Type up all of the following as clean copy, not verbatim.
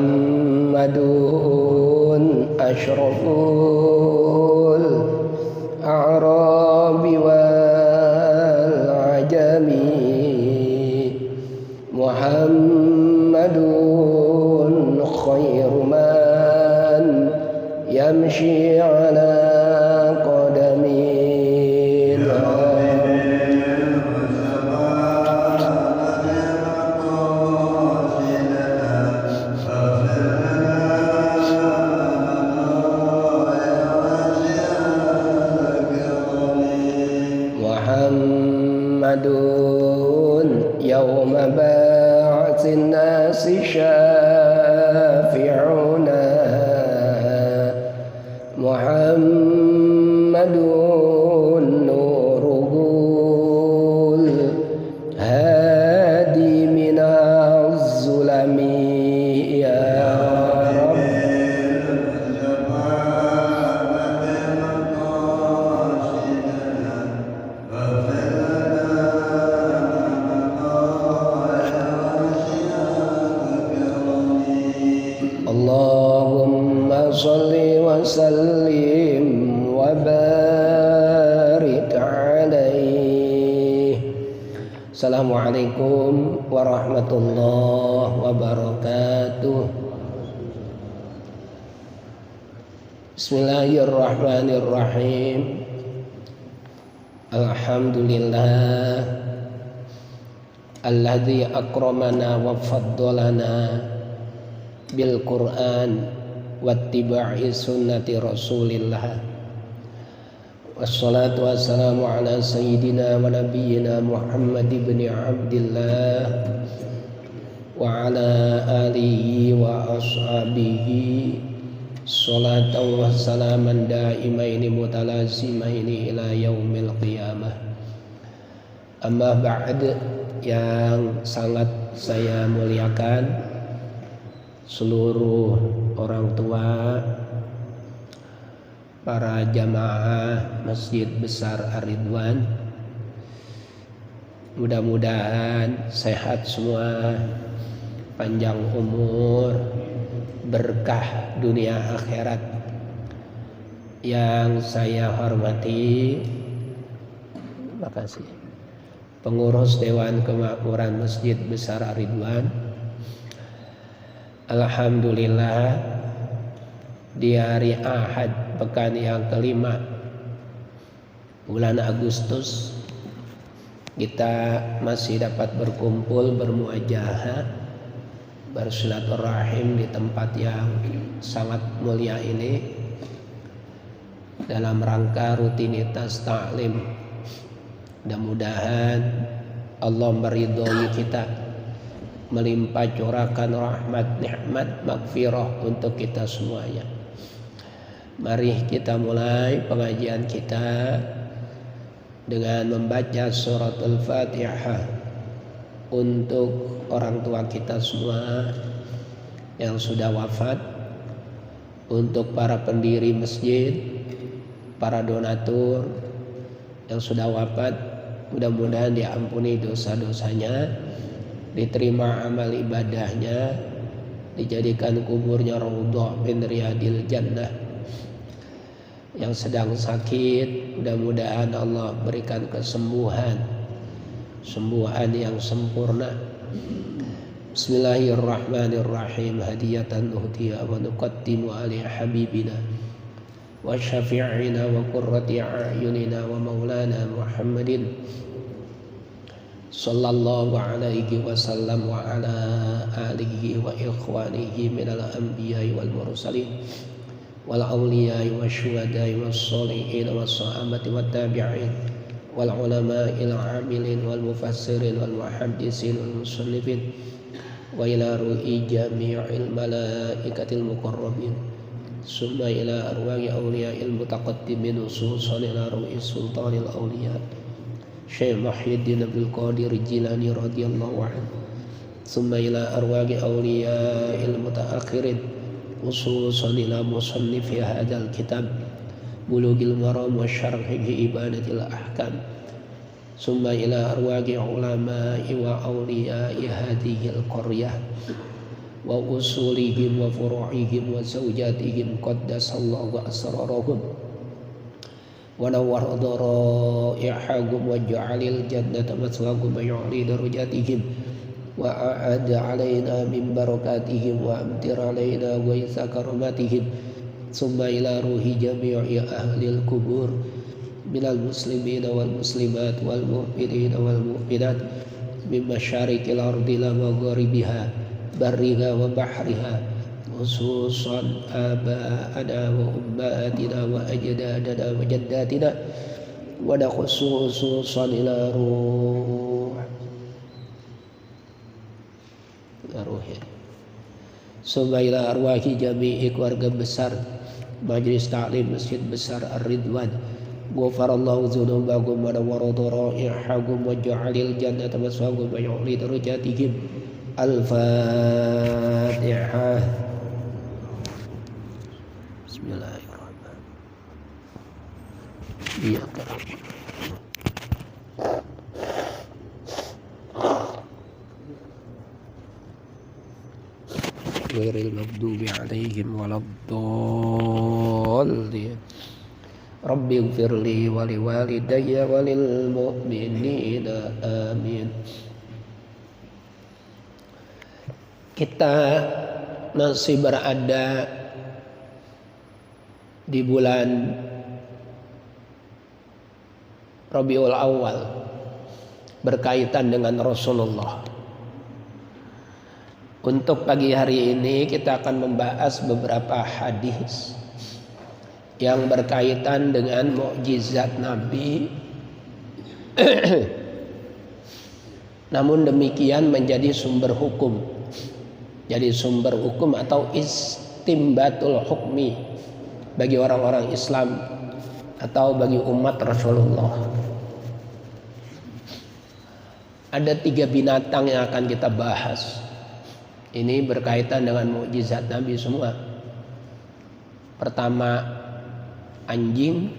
Muhammadun asyraful a'rabi wal ajami, Muhammadun khairu man yamshi ala qadami. Muhammadun yawma ba'tsin nasi syafi'una, Muhammadun nuruhul hadi minaz zulami ya Allahumma salli wa sallim wa barik alaihi. Assalamualaikum warahmatullahi wabarakatuh. Bismillahirrahmanirrahim. Alhamdulillah alladzi akramana wa faddalana bil Qur'an wattiba'i sunnati Rasulillah. Wassalatu wassalamu ala sayyidina wa nabiyyina Muhammad ibn Abdillah wa ala alihi wa ashabihi salatan wa salaman daimaini mutalazimaini ila yaumil qiyamah. Amma ba'd, yang sangat saya muliakan seluruh orang tua, para jamaah Masjid Besar Ar-Ridwan, mudah-mudahan sehat semua, panjang umur, berkah dunia akhirat. Yang saya hormati, makasih, pengurus Dewan Kemakmuran Masjid Besar Ar-Ridwan. Alhamdulillah, di hari Ahad pekan yang kelima bulan Agustus kita masih dapat berkumpul, bermuajahah, bersilaturahim di tempat yang sangat mulia ini dalam rangka rutinitas taklim. Mudah-mudahan Allah meridhoi kita, melimpah curahkan rahmat, nikmat, maghfirah untuk kita semuanya. Mari kita mulai pengajian kita dengan membaca suratul Fatihah untuk orang tua kita semua yang sudah wafat, untuk para pendiri masjid, para donatur yang sudah wafat, mudah-mudahan diampuni dosa-dosanya, diterima amal ibadahnya, dijadikan kuburnya raudhah min riyadil jannah. Yang sedang sakit, mudah-mudahan Allah berikan kesembuhan yang sempurna. Bismillahirrahmanirrahim. Hadiyatan nuhtiya wa nuqaddimu ala habibina wa syafi'ina wa qurrati a'yunina wa maulana Muhammadin sallallahu alaihi wasallam wa ala alihi wa ikhwanihi minal anbiya'i wal mursalin wal awliya'i wasyuhada'i wassalihin wassahabati wat tabi'in wal ulama'il amilin wal mufassirin wal muhaddisin wal musannifin wa ila ru'i jami'il malaikatil muqarrabin summa ila arwahi awliya'il mutaqaddimin ususan ila ru'i sultanil awliya' Syekh Muhyiddin Abdul Qadir Jilani radhiyallahu anhu, summa ila arwahi awliya'il mutaakhirin khususan ila musannifi hadzal kitab Bulughil Maram wa syarhi ibadatil ahkam, summa ila arwahi ulama'i wa awliya'i hadhil qaryah wa usulihim wa furu'ihim wa zawjatihim qaddasallahu asrarahum wa nawwara daraihahum wa ja'alil jannata maswahum wa yu'li darajatihim wa a'adda alaina min barakatihim wa amtir alaina wa isa karamatihim summa ila ruhi jami'i ahlil kubur minal muslimina wal muslimat wal mu'minina wal mu'minat min masyariqil ardi la magharibiha barriha wa bahriha khususan aba'ana wa ummatina wa ajdadana wa jaddatina wa khususan ila ruhi summa ila arwahi jami'i keluarga besar Majelis Ta'lim Masjid Besar Ar-Ridwan ghafarallahu dzunubahum wa nawwara daraihahum wa ja'alil jannata maswahum wa yu'li darajatihim. Al-Fatihah. Bismillahirrahmanirrahim. Iyyaka ghairil maghdubi 'alaihim waladdallin. Rabbi ighfirli wa liwalidayya wa lil mu'minina amin. Kita masih berada di bulan Rabiul Awal berkaitan dengan Rasulullah. Untuk pagi hari ini kita akan membahas beberapa hadis yang berkaitan dengan mukjizat Nabi. Namun demikian menjadi sumber hukum. Jadi sumber hukum atau istimbatul hukmi bagi orang-orang Islam atau bagi umat Rasulullah. Ada 3 binatang yang akan kita bahas. Ini berkaitan dengan mukjizat Nabi semua. Pertama anjing,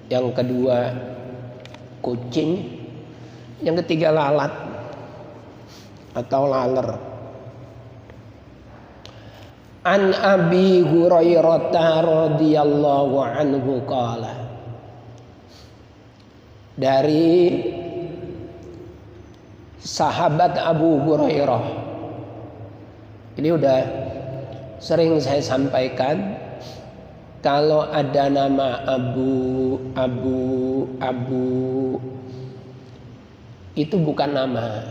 yang kedua kucing, yang ketiga lalat atau laler. An Abi Hurairah radhiyallahu anhu qala, dari sahabat Abu Hurairah. Ini udah sering saya sampaikan, kalau ada nama Abu itu bukan nama,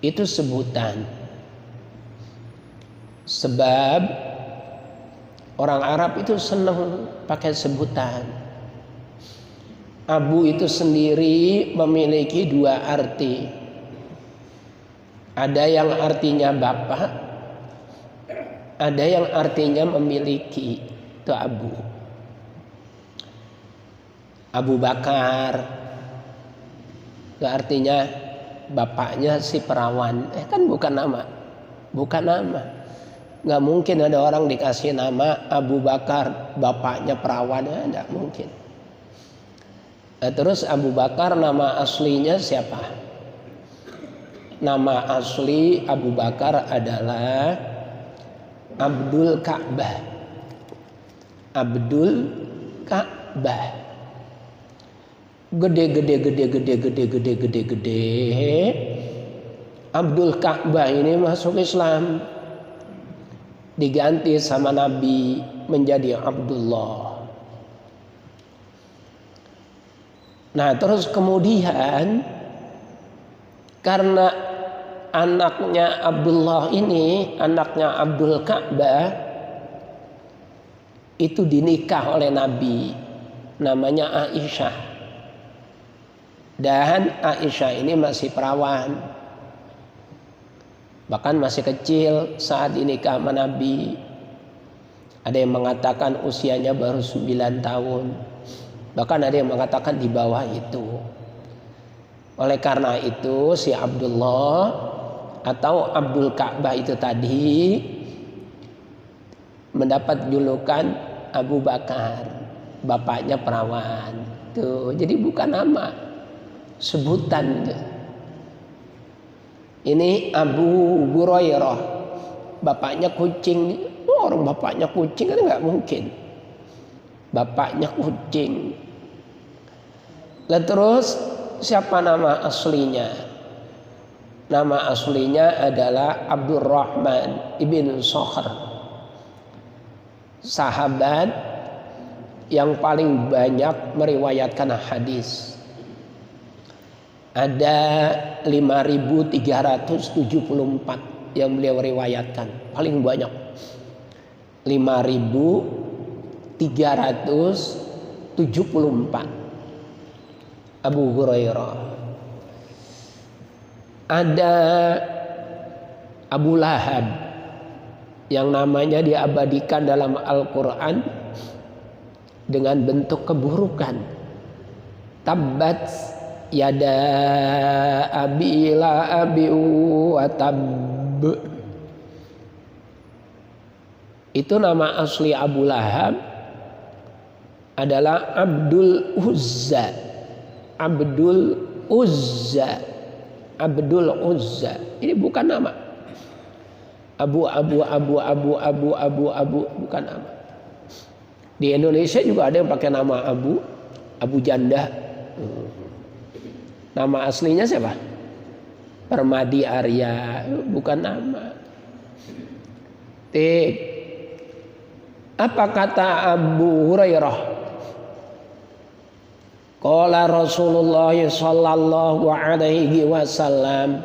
itu sebutan. Sebab orang Arab itu senang pakai sebutan. Abu itu sendiri memiliki 2 arti. Ada yang artinya bapak, ada yang artinya memiliki. Itu Abu. Abu Bakar itu artinya bapaknya si perawan. Kan bukan nama. Bukan nama. Gak mungkin ada orang dikasih nama Abu Bakar bapaknya perawan. Gak mungkin. Terus Abu Bakar nama aslinya siapa? Nama asli Abu Bakar adalah Abdul Ka'bah. Abdul Ka'bah. Gede. Abdul Ka'bah ini masuk Islam. Diganti sama Nabi menjadi Abdullah. Nah, terus kemudian karena anaknya Abdullah ini, anaknya Abdul Ka'bah, itu dinikah oleh Nabi, namanya Aisyah. Dan Aisyah ini masih perawan, bahkan masih kecil saat dinikah sama Nabi. Ada yang mengatakan usianya baru 9 tahun, bahkan ada yang mengatakan di bawah itu. Oleh karena itu si Abdullah atau Abdul Ka'bah itu tadi mendapat julukan Abu Bakar, bapaknya perawan. Tuh, jadi bukan nama, sebutan. Ini Abu Hurairah, bapaknya kucing. Orang bapaknya kucing kan nggak mungkin. Bapaknya kucing. Lalu terus siapa nama aslinya? Nama aslinya adalah Abdurrahman ibn Sakhr, sahabat yang paling banyak meriwayatkan hadis. Ada 5.374 yang beliau riwayatkan, paling banyak 5.374 Abu Hurairah. Ada Abu Lahab yang namanya diabadikan dalam Al-Quran dengan bentuk keburukan. Tabbat yada abi lahabi wa tabb. Itu nama asli Abu Lahab adalah Abdul Uzza. Abdul Uzza. Abdul Uzza. Ini bukan nama. Abu bukan nama. Di Indonesia juga ada yang pakai nama Abu Janda. Nama aslinya siapa? Permadi Arya, bukan nama. Apa kata Abu Hurairah? Qala Rasulullah sallallahu alaihi wasallam,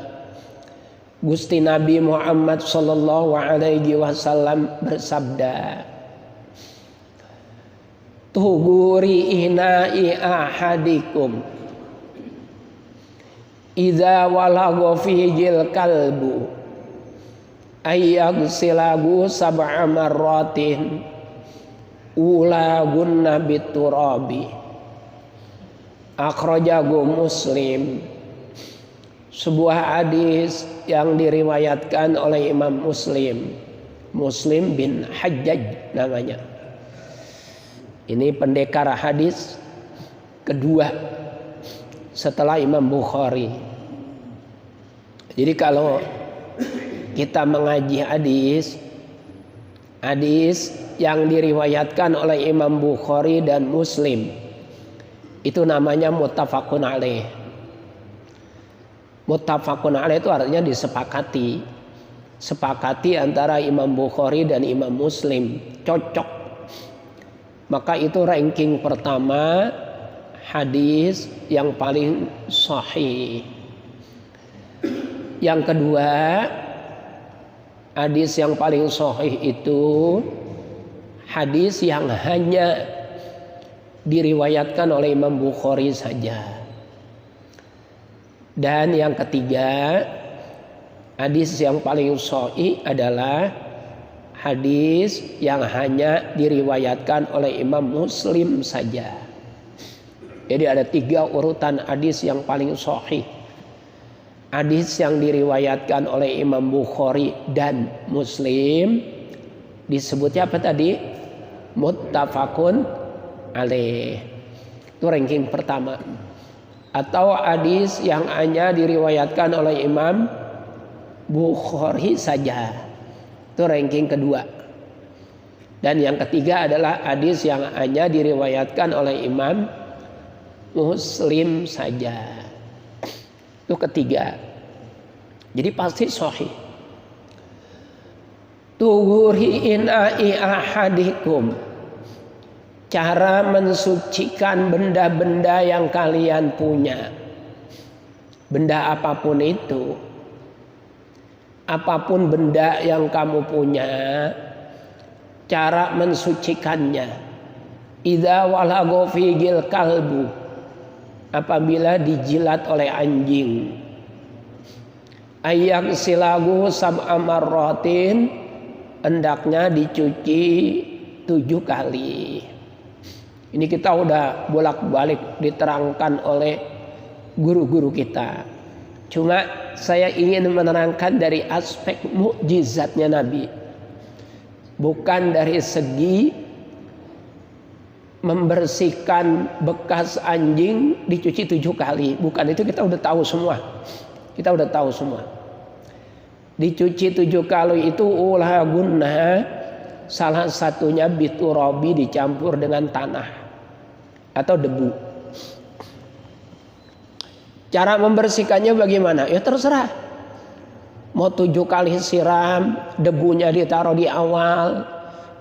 Gusti Nabi Muhammad sallallahu alaihi wasallam bersabda, Tuhuri ina'i ahadikum idza walagha fihil kalbu ayyaghsilahu sab'a marratin ulagunna biturabi. Akhrajahu Muslim. Sebuah hadis yang diriwayatkan oleh Imam Muslim, Muslim bin Hajjaj namanya. Ini pendekar hadis kedua setelah Imam Bukhari. Jadi kalau kita mengaji hadis yang diriwayatkan oleh Imam Bukhari dan Muslim, itu namanya muttafaqun alaih. Muttafaqun alaih itu artinya disepakati. Sepakati antara Imam Bukhari dan Imam Muslim, cocok. Maka itu ranking pertama hadis yang paling sahih. Yang kedua, hadis yang paling sahih itu hadis yang hanya diriwayatkan oleh Imam Bukhari saja. Dan yang ketiga, hadis yang paling sahih adalah hadis yang hanya diriwayatkan oleh Imam Muslim saja. Jadi ada 3 urutan hadis yang paling sahih. Hadis yang diriwayatkan oleh Imam Bukhari dan Muslim disebutnya apa tadi? Muttafaqun alaih. Itu ranking pertama. Atau hadis yang hanya diriwayatkan oleh Imam Bukhari saja, itu ranking kedua. Dan yang ketiga adalah hadis yang hanya diriwayatkan oleh Imam Muslim saja, itu ketiga. Jadi pasti sahih. Tuhuri ina'i ahadikum, cara mensucikan benda-benda yang kalian punya. Benda apapun itu, apapun benda yang kamu punya, cara mensucikannya. Idza walagha fihil kalbu, apabila dijilat oleh anjing. Ayyak silagu sab'a marratin, hendaknya dicuci 7 kali. Ini kita udah bolak-balik diterangkan oleh guru-guru kita. Cuma saya ingin menerangkan dari aspek mukjizatnya Nabi, bukan dari segi membersihkan bekas anjing dicuci 7 kali. Bukan, itu kita udah tahu semua. Kita udah tahu semua. Dicuci 7 kali itu ulah guna, salah satunya biturabi, dicampur dengan tanah atau debu. Cara membersihkannya bagaimana? Ya terserah. Mau 7 kali siram, debunya ditaruh di awal,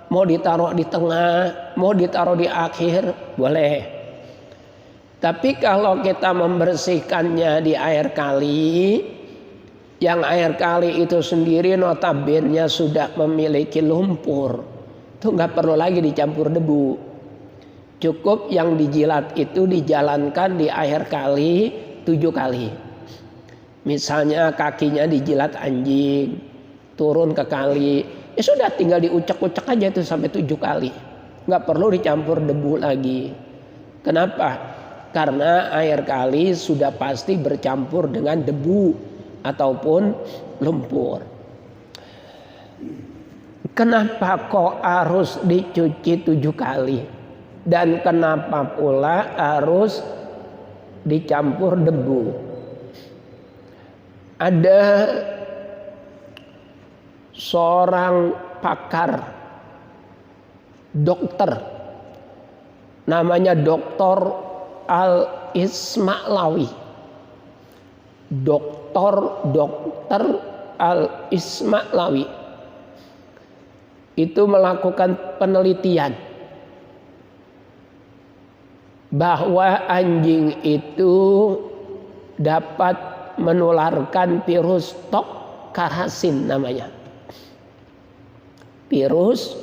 mau ditaruh di tengah, mau ditaruh di akhir, boleh. Tapi kalau kita membersihkannya di air kali, yang air kali itu sendiri notabene sudah memiliki lumpur, itu nggak perlu lagi dicampur debu. Cukup yang dijilat itu dijalankan di air kali 7 kali. Misalnya kakinya dijilat anjing, turun ke kali, ya sudah tinggal diucek-ucek aja itu sampai 7 kali. Nggak perlu dicampur debu lagi. Kenapa? Karena air kali sudah pasti bercampur dengan debu ataupun lumpur. Kenapa kok harus dicuci 7 kali? Dan kenapa pula harus dicampur debu? Ada seorang pakar dokter namanya Dr. Al-Ismaklawi. Dr. Al-Ismaklawi itu melakukan penelitian bahwa anjing itu dapat menularkan virus Tokharasin namanya. Virus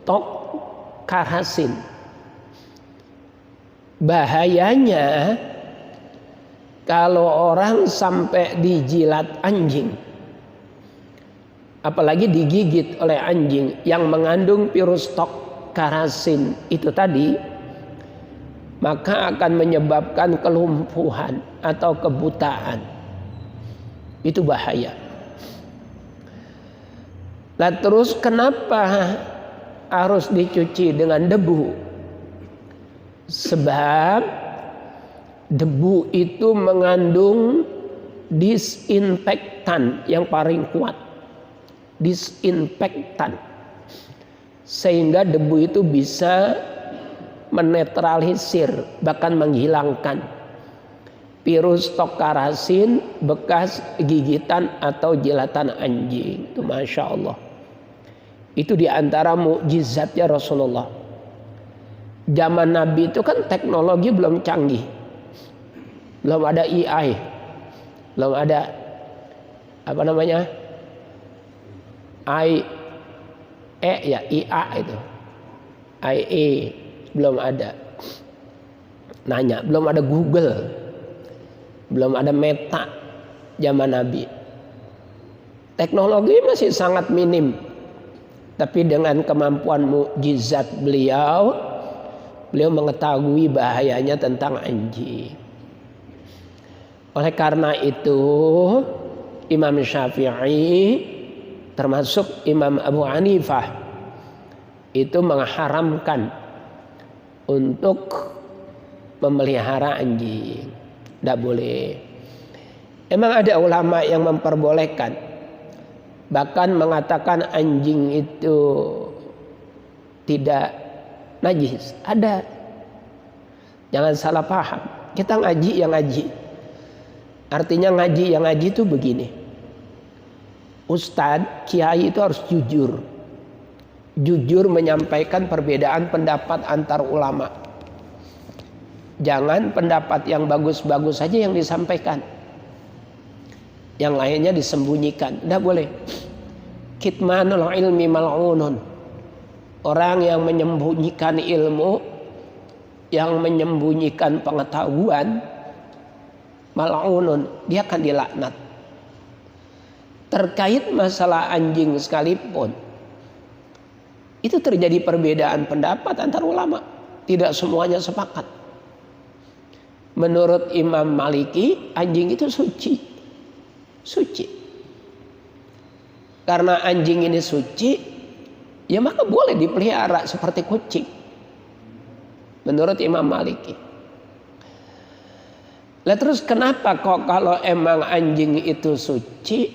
Tokharasin. Bahayanya kalau orang sampai dijilat anjing, apalagi digigit oleh anjing yang mengandung virus Tokharasin itu tadi, maka akan menyebabkan kelumpuhan atau kebutaan. Itu bahaya. Nah terus kenapa harus dicuci dengan debu? Sebab debu itu mengandung disinfektan yang paling kuat. Disinfektan. Sehingga debu itu bisa menetralisir, bahkan menghilangkan virus Tokharasin bekas gigitan atau jilatan anjing. Itu Masya Allah. Itu diantara mukjizatnya Rasulullah. Zaman Nabi itu kan teknologi belum canggih. Belum ada AI. Belum ada apa namanya? IA itu. IE belum ada. Nanya, belum ada Google. Belum ada Meta zaman Nabi. Teknologi masih sangat minim. Tapi dengan kemampuan mukjizat beliau mengetahui bahayanya tentang anjing. Oleh karena itu Imam Syafi'i termasuk Imam Abu Hanifah itu mengharamkan untuk memelihara anjing. Tidak boleh. Emang ada ulama yang memperbolehkan, bahkan mengatakan anjing itu tidak najis. Ada. Jangan salah paham. Kita ngaji yang ngaji. Artinya ngaji yang ngaji itu begini. Ustadz, kiai itu harus jujur. Jujur menyampaikan perbedaan pendapat antar ulama. Jangan pendapat yang bagus-bagus saja yang disampaikan. Yang lainnya disembunyikan. Tidak boleh. Kitmanul ilmi mal'unun. Orang yang menyembunyikan ilmu, yang menyembunyikan pengetahuan, mal'unun, dia akan dilaknat. Terkait masalah anjing sekalipun, itu terjadi perbedaan pendapat antar ulama. Tidak semuanya sepakat. Menurut Imam Maliki, anjing itu suci. Suci. Karena anjing ini suci, ya maka boleh dipelihara seperti kucing. Menurut Imam Maliki. Lah terus kenapa kok kalau emang anjing itu suci,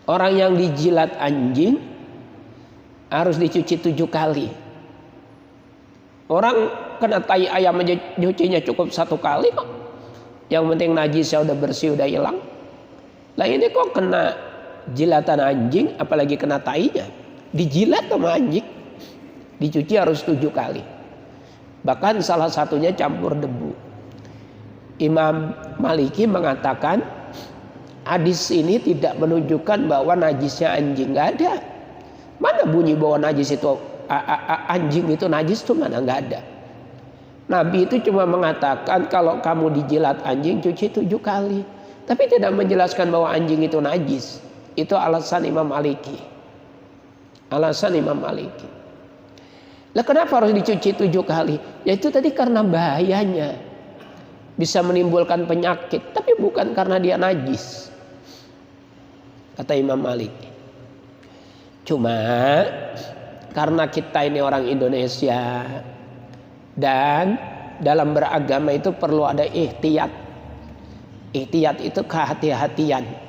Orang yang dijilat anjing harus dicuci 7 kali. Orang kena tai ayam aja nyucinya cukup 1 kali kok. Yang penting najisnya udah bersih, udah hilang. Lah ini kok kena jilatan anjing, apalagi kena tainya. Dijilat sama anjing, dicuci harus 7 kali. Bahkan salah satunya campur debu. Imam Maliki mengatakan hadis ini tidak menunjukkan bahwa najisnya anjing, nggak ada. Mana bunyi bahwa najis itu anjing itu najis tuh mana, nggak ada. Nabi itu cuma mengatakan kalau kamu dijilat anjing cuci 7 kali, tapi tidak menjelaskan bahwa anjing itu najis. Itu alasan Imam Maliki. Alasan Imam Maliki. Lah kenapa harus dicuci 7 kali? Ya itu tadi karena bahayanya, bisa menimbulkan penyakit, tapi bukan karena dia najis, kata Imam Maliki. Cuma karena kita ini orang Indonesia dan dalam beragama itu perlu ada ihtiyat. Ihtiyat itu kehati-hatian.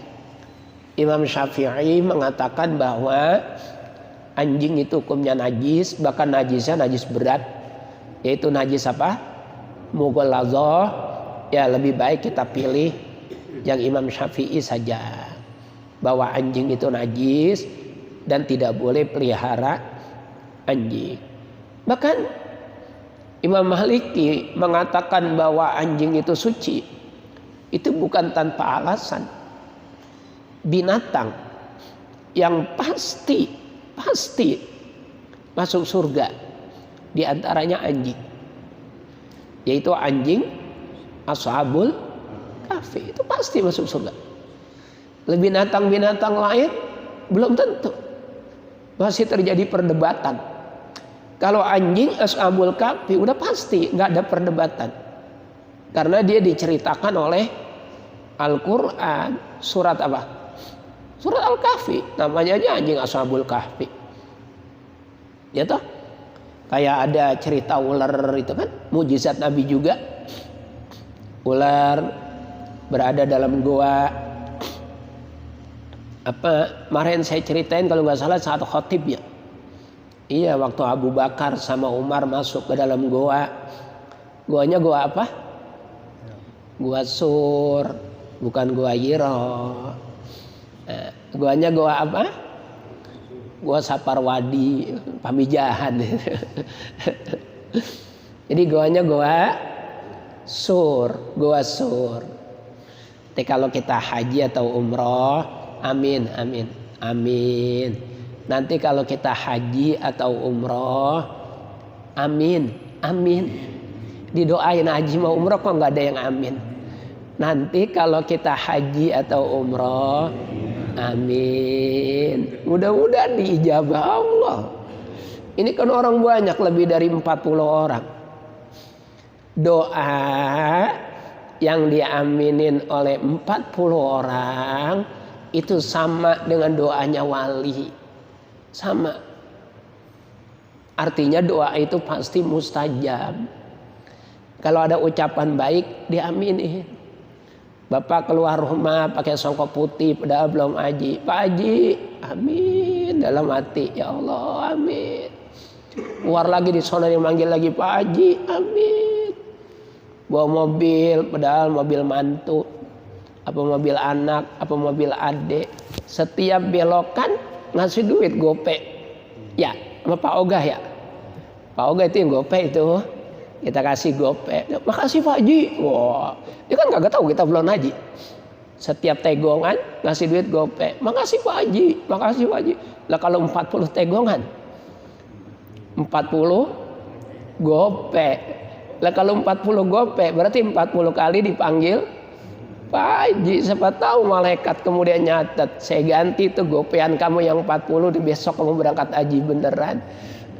Imam Syafi'i mengatakan bahwa anjing itu hukumnya najis, bahkan najisnya najis berat, yaitu najis apa? Mughalladhah. Ya lebih baik kita pilih yang Imam Syafi'i saja, bahwa anjing itu najis dan tidak boleh pelihara anjing. Bahkan Imam Maliki mengatakan bahwa anjing itu suci, itu bukan tanpa alasan. Binatang yang pasti masuk surga di antaranya anjing, yaitu anjing Ashabul Kahfi, itu pasti masuk surga. Binatang-binatang lain belum tentu, masih terjadi perdebatan. Kalau anjing Ashabul Kahfi udah pasti nggak ada perdebatan, karena dia diceritakan oleh Al-Quran. Surat apa? Surat Al-Kahfi, namanya aja anjing Ashabul Kahfi. Ya toh? Kayak ada cerita ular itu kan, mujizat Nabi juga. Ular berada dalam goa. Apa kemarin saya ceritain kalau nggak salah saat khotib ya. Iya, waktu Abu Bakar sama Umar masuk ke dalam goa. Goanya goa apa? Goa Sur, bukan goa Hiro. Nah, goanya goa apa? Goa Saparwadi, Pamijahan. Jadi goanya goa Sur, goa Sur. Jadi kalau kita haji atau umroh, amin, amin, amin. Nanti kalau kita haji atau umroh, amin, amin. Didoain haji mau umroh kok nggak ada yang amin. Nanti kalau kita haji atau umroh, amin. Mudah-mudahan diijabah Allah. Ini kan orang banyak, lebih dari 40 orang. Doa yang diaminin oleh 40 orang itu sama dengan doanya wali. Sama. Artinya doa itu pasti mustajab. Kalau ada ucapan baik diaminin. Bapak keluar rumah pakai songkok putih padahal belum haji. Pak Haji, amin. Dalam hati, ya Allah, amin. Keluar lagi di sana yang manggil lagi, Pak Haji, amin. Bawa mobil padahal mobil mantu, apa mobil anak, apa mobil adik. Setiap belokan ngasih duit gope. Ya, sama Pak Ogah ya. Pak Ogah itu yang gope itu. Kita kasih gope. Makasih Pak Haji. Wah, dia kan kagak tahu kita belum haji. Setiap tegongan ngasih duit gope. Makasih Pak Haji, makasih Pak Haji. Lah kalau 40 tegongan, 40 gope. Lah kalau 40 gope berarti 40 kali dipanggil Pak Haji. Siapa tahu malaikat kemudian nyatet, saya ganti tuh gopean kamu yang 40, di besok kamu berangkat haji beneran.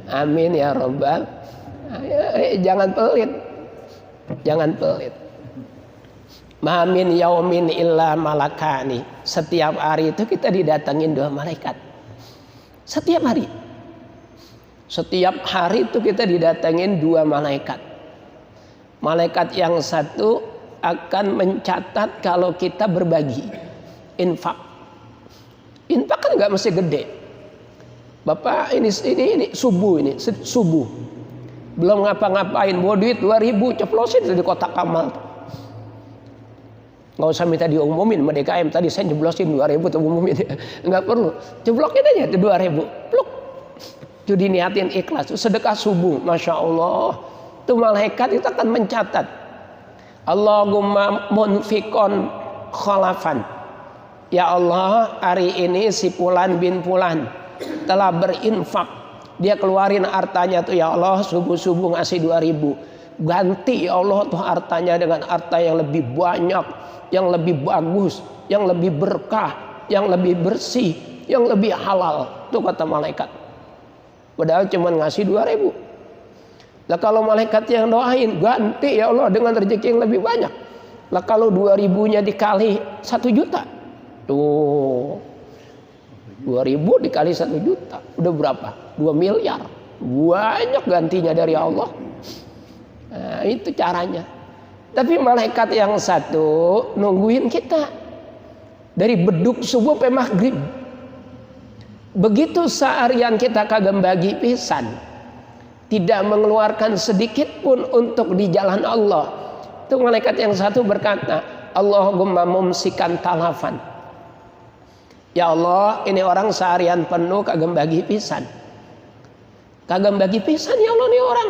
Amin ya Rabbal. Jangan pelit. Jangan pelit. Ma min yaumin illa malakani. Setiap hari itu kita didatengin 2 malaikat. Setiap hari. Setiap hari itu kita didatengin 2 malaikat. Malaikat yang satu akan mencatat kalau kita berbagi, infak. Infak nggak mesti gede. Bapak ini subuh belum ngapa-ngapain, bawa duit 2.000 ceplosin di kotak amal. Nggak usah minta diumumin sama DKM, tadi saya jeblosin 2.000 tuh umumin. Nggak perlu, jeblokin aja itu 2.000 pluk. Itu diniatin ikhlas. Sedekah subuh, Masya Allah, itu malaikat itu akan mencatat, Allahumma munfikon khalafan, ya Allah, hari ini si Fulan bin Fulan telah berinfak, dia keluarin hartanya tuh, ya Allah, subuh-subuh ngasih 2.000, ganti ya Allah tuh hartanya dengan harta yang lebih banyak, yang lebih bagus, yang lebih berkah, yang lebih bersih, yang lebih halal. Tuh kata malaikat. Padahal cuma ngasih 2.000. Lah kalau malaikat yang doain, ganti ya Allah dengan rezeki yang lebih banyak. Lah kalau 2.000-nya dikali 1 juta, tuh 2.000 dikali 1 juta, udah berapa? 2 miliar. Banyak gantinya dari Allah. Nah, itu caranya. Tapi malaikat yang satu nungguin kita dari beduk subuh sampai maghrib. Begitu seharian kita kagak bagi pisan, tidak mengeluarkan sedikit pun untuk di jalan Allah, itu malaikat yang satu berkata, Allahumma mumsikan talafan, ya Allah, ini orang seharian penuh kagak bagi pisan. Kagak bagi pisan ya Allah, nih orang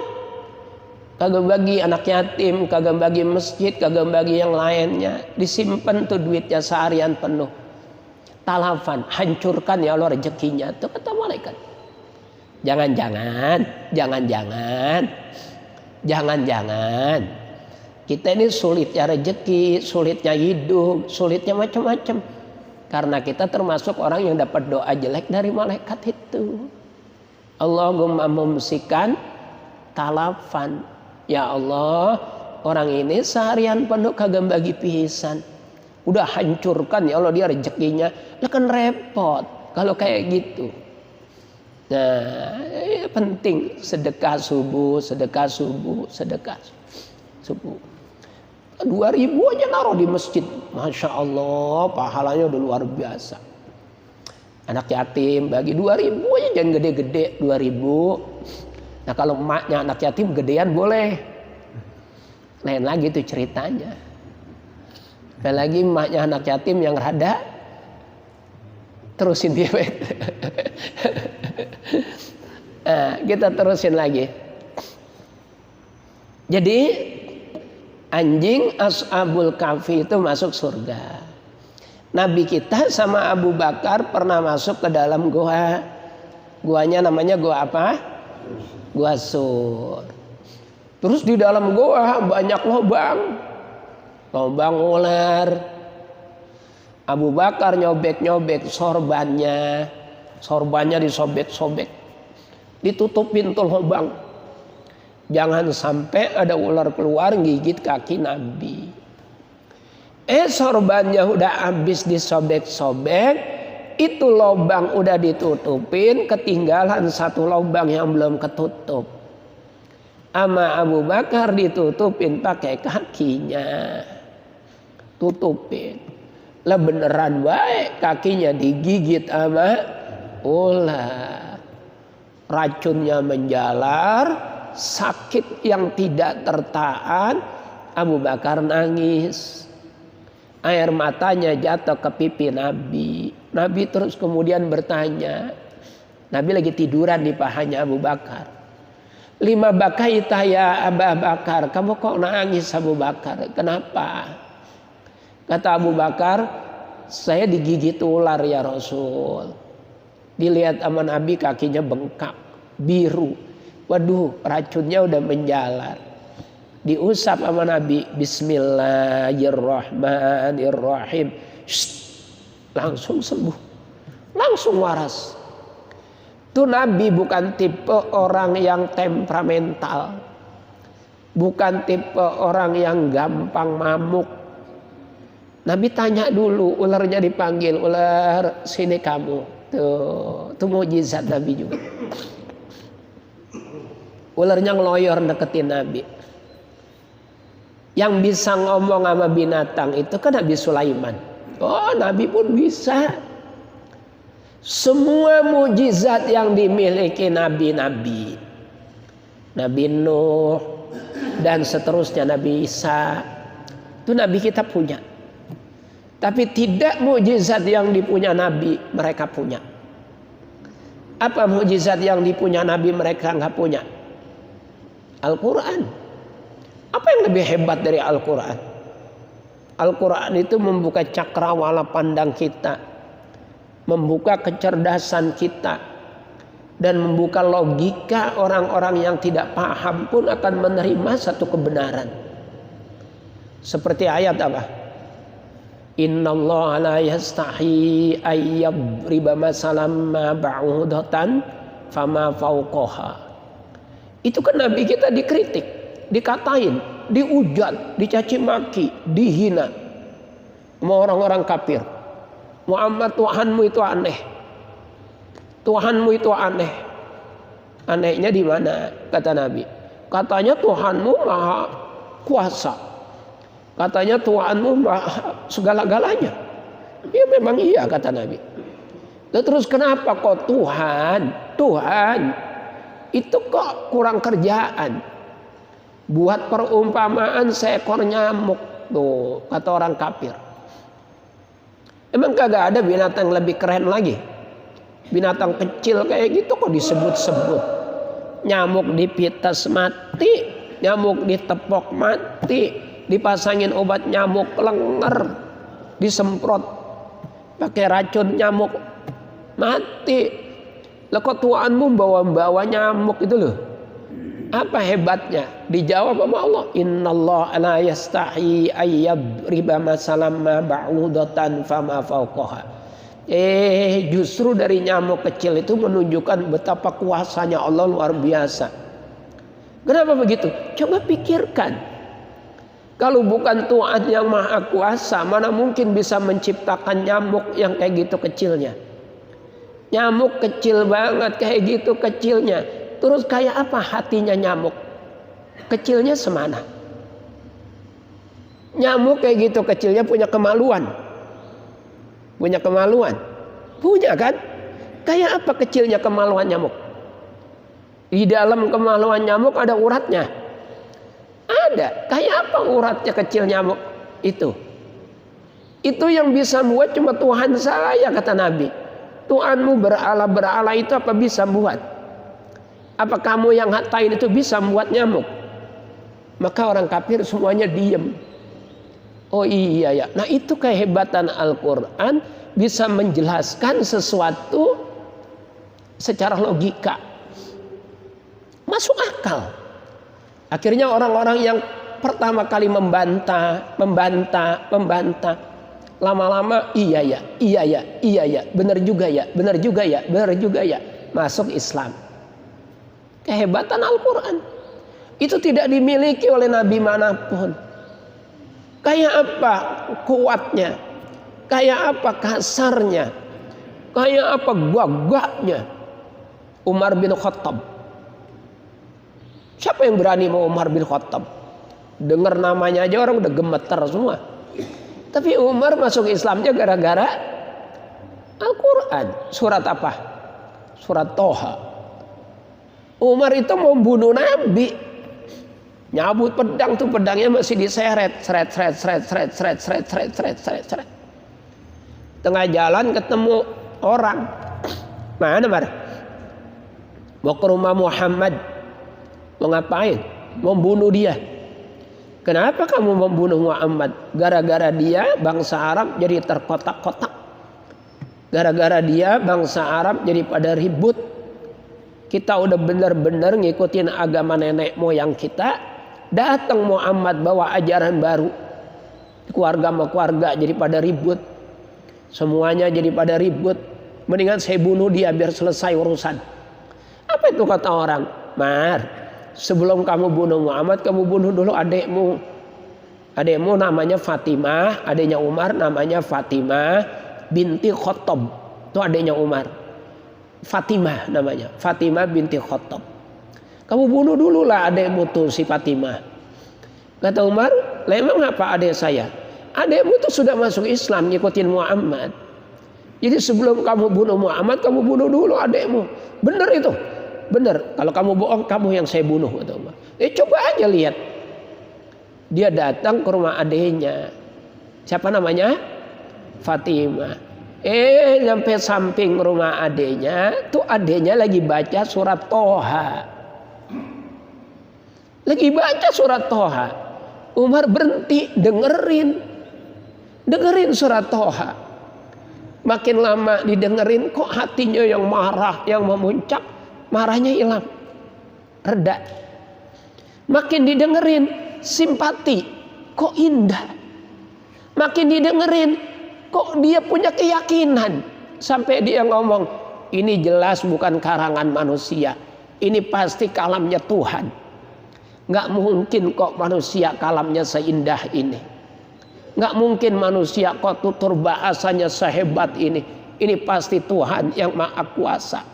kagak bagi anak yatim, kagak bagi masjid, kagak bagi yang lainnya, disimpan tuh duitnya seharian penuh. Talafan, hancurkan ya Allah rezekinya. Itu kata malaikat. Jangan-jangan kita ini sulitnya rezeki, sulitnya hidup, sulitnya macam-macam, karena kita termasuk orang yang dapat doa jelek dari malaikat itu. Allahumma mumsikan talafan, ya Allah, orang ini seharian penuh kagak bagi pisan, udah hancurkan ya Allah dia rezekinya. Lah kan repot kalau kayak gitu. Nah, penting sedekah subuh. 2.000 aja naruh di masjid, Masya Allah, pahalanya udah luar biasa. Anak yatim bagi 2.000 aja, jangan gede-gede 2.000. Nah kalau emaknya anak yatim gedean boleh, lain lagi tuh ceritanya. Apalagi emaknya anak yatim yang rada, terusin dia. Nah, kita terusin lagi. Jadi anjing Ashabul Kahfi itu masuk surga. Nabi kita sama Abu Bakar pernah masuk ke dalam gua. Guanya namanya gua apa? Gua Sur. Terus di dalam gua banyak lubang ular. Abu Bakar nyobek-nyobek sorbannya disobek-sobek, ditutupin tuh lubang, jangan sampai ada ular keluar gigit kaki Nabi. Sorbannya udah habis disobek-sobek, itu lubang udah ditutupin, ketinggalan satu lubang yang belum ketutup. Ama Abu Bakar ditutupin pakai kakinya, tutupin. Lah beneran baik, kakinya digigit sama ular. Racunnya menjalar, sakit yang tidak tertahan. Abu Bakar nangis. Air matanya jatuh ke pipi Nabi. Nabi terus kemudian bertanya. Nabi lagi tiduran di pahanya Abu Bakar. Lima bakaita ya Abu Bakar. Kamu kok nangis Abu Bakar? Kenapa? Kata Abu Bakar, saya digigit ular ya Rasul. Dilihat sama Nabi kakinya bengkak, biru. Waduh, racunnya udah menjalar. Diusap sama Nabi, Bismillahirrahmanirrahim. Langsung sembuh, langsung waras. Itu Nabi bukan tipe orang yang temperamental, bukan tipe orang yang gampang mamuk. Nabi tanya dulu, ularnya dipanggil, ular sini kamu. Tuh mukjizat Nabi juga. Ularnya ngeloyor deketin Nabi. Yang bisa ngomong sama binatang itu kan Nabi Sulaiman. Oh, Nabi pun bisa. Semua mukjizat yang dimiliki nabi-nabi, Nabi Nuh dan seterusnya, Nabi Isa, itu nabi kita punya. Tapi tidak mukjizat yang dipunya nabi mereka punya. Apa mukjizat yang dipunya nabi mereka nggak punya? Al-Quran. Apa yang lebih hebat dari Al-Quran? Al-Quran itu membuka cakrawala pandang kita, membuka kecerdasan kita, dan membuka logika orang-orang yang tidak paham pun akan menerima satu kebenaran. Seperti ayat apa? Innallaha la yastahi ayyadriba masalam ma ba'udatan fama fauqaha. Itu kan nabi kita dikritik, dikatain, dihujat, dicaci maki, dihina sama orang-orang kafir. Muhammad, Tuhanmu itu aneh. Tuhanmu itu aneh. Anehnya di mana? Kata Nabi. Katanya Tuhanmu maha kuasa. Katanya Tuhanmu maha segala-galanya. Ya memang iya kata Nabi. Terus kenapa kok Tuhan itu kok kurang kerjaan? Buat perumpamaan seekor nyamuk. Tuh kata orang kafir. Emang kagak ada binatang lebih keren lagi? Binatang kecil kayak gitu kok disebut-sebut. Nyamuk dipites mati, nyamuk ditepok mati, dipasangin obat nyamuk lenger, disemprot pakai racun nyamuk mati. Lah kok Tuhanmu bawa-bawa nyamuk itu loh? Apa hebatnya? Dijawab sama Allah, innallaha la yastahi ayyadriba masalam ma ba'udatan fama fauqaha. Justru dari nyamuk kecil itu menunjukkan betapa kuasanya Allah luar biasa. Kenapa begitu? Coba pikirkan. Kalau bukan Tuhan yang maha kuasa, mana mungkin bisa menciptakan nyamuk yang kayak gitu kecilnya. Nyamuk kecil banget kayak gitu kecilnya. Terus kayak apa hatinya nyamuk? Kecilnya semana? Nyamuk kayak gitu kecilnya punya kemaluan. Punya kemaluan? Punya kan? Kayak apa kecilnya kemaluan nyamuk? Di dalam kemaluan nyamuk ada uratnya. Ada. Kayak apa uratnya kecil nyamuk itu? Itu yang bisa buat cuma Tuhan saya kata Nabi. Tuhanmu berala itu apa bisa buat? Apa kamu yang ngatain itu bisa membuat nyamuk? Maka orang kafir semuanya diem. Oh iya ya. Nah itu kehebatan Al-Quran, bisa menjelaskan sesuatu secara logika. Masuk akal. Akhirnya orang-orang yang pertama kali membantah. Lama-lama iya ya, benar juga ya. Masuk Islam. Kehebatan Al-Quran itu tidak dimiliki oleh nabi manapun. Kayak apa kuatnya, kayak apa kasarnya, kayak apa gagahnya Umar bin Khattab. Siapa yang berani mau Umar bin Khattab? Dengar namanya aja orang udah gemeter semua. Tapi Umar masuk Islamnya gara-gara Al-Quran. Surat apa? Surat Toha. Umar itu mau bunuh Nabi, nyabut pedang tuh, pedangnya masih diseret, seret. Tengah jalan ketemu orang, mana? Mau ke rumah Muhammad, mau ngapain? Mau bunuh dia. Kenapa kamu membunuh Muhammad? Gara-gara dia bangsa Arab jadi terkotak-kotak. Gara-gara dia bangsa Arab jadi pada ribut. Kita udah benar-benar ngikutin agama nenek moyang kita. Datang Muhammad bawa ajaran baru. Keluarga sama keluarga jadi pada ribut. Semuanya jadi pada ribut. Mendingan saya bunuh dia biar selesai urusan. Apa itu kata orang? Mar, sebelum kamu bunuh Muhammad, kamu bunuh dulu adekmu. Adekmu namanya Fatimah. Adeknya Umar namanya Fatimah binti Khattab. Itu adeknya Umar. Fatimah namanya, Fatimah binti Khattab. Kamu bunuh dulu lah adekmu tuh si Fatimah. Kata Umar, memang apa adek saya? Adekmu tuh sudah masuk Islam ngikutin Muhammad. Jadi sebelum kamu bunuh Muhammad, kamu bunuh dulu adekmu. Bener itu, bener. Kalau kamu bohong, kamu yang saya bunuh. Coba aja lihat. Dia datang ke rumah adeknya. Siapa namanya? Fatimah. Sampai samping rumah adeknya, tuh adeknya lagi baca surat Toha. Lagi baca surat Toha. Umar berhenti dengerin surat Toha. Makin lama didengerin kok hatinya yang marah, yang memuncak, marahnya hilang, reda. Makin didengerin simpati, kok indah. Makin didengerin kok dia punya keyakinan. Sampai dia ngomong, ini jelas bukan karangan manusia, ini pasti kalamnya Tuhan. Gak mungkin kok manusia kalamnya seindah ini. Nggak mungkin manusia kok tutur bahasanya sehebat ini. Ini pasti Tuhan yang Maha Kuasa.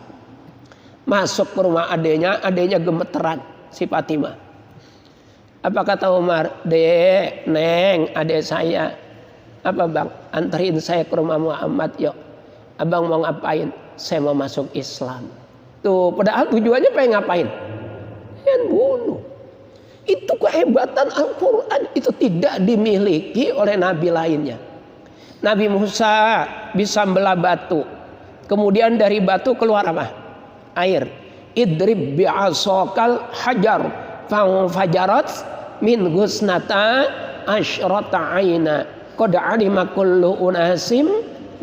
Masuk ke rumah adenya gemeteran si Fatimah. Apa kata Umar? Dek, Neng, adek saya. Apa bang? Anterin saya ke rumah Muhammad yuk. Abang mau ngapain? Saya mau masuk Islam. Tuh, padahal tujuannya pengen ngapain? Pengen bunuh. Itu kehebatan Al-Quran, itu tidak dimiliki oleh nabi lainnya. Nabi Musa bisa belah batu, kemudian dari batu keluar apa? Air. Idrib bi'asokal hajar fanfajarat min gusnata asyrata aina qad alima kullu unasim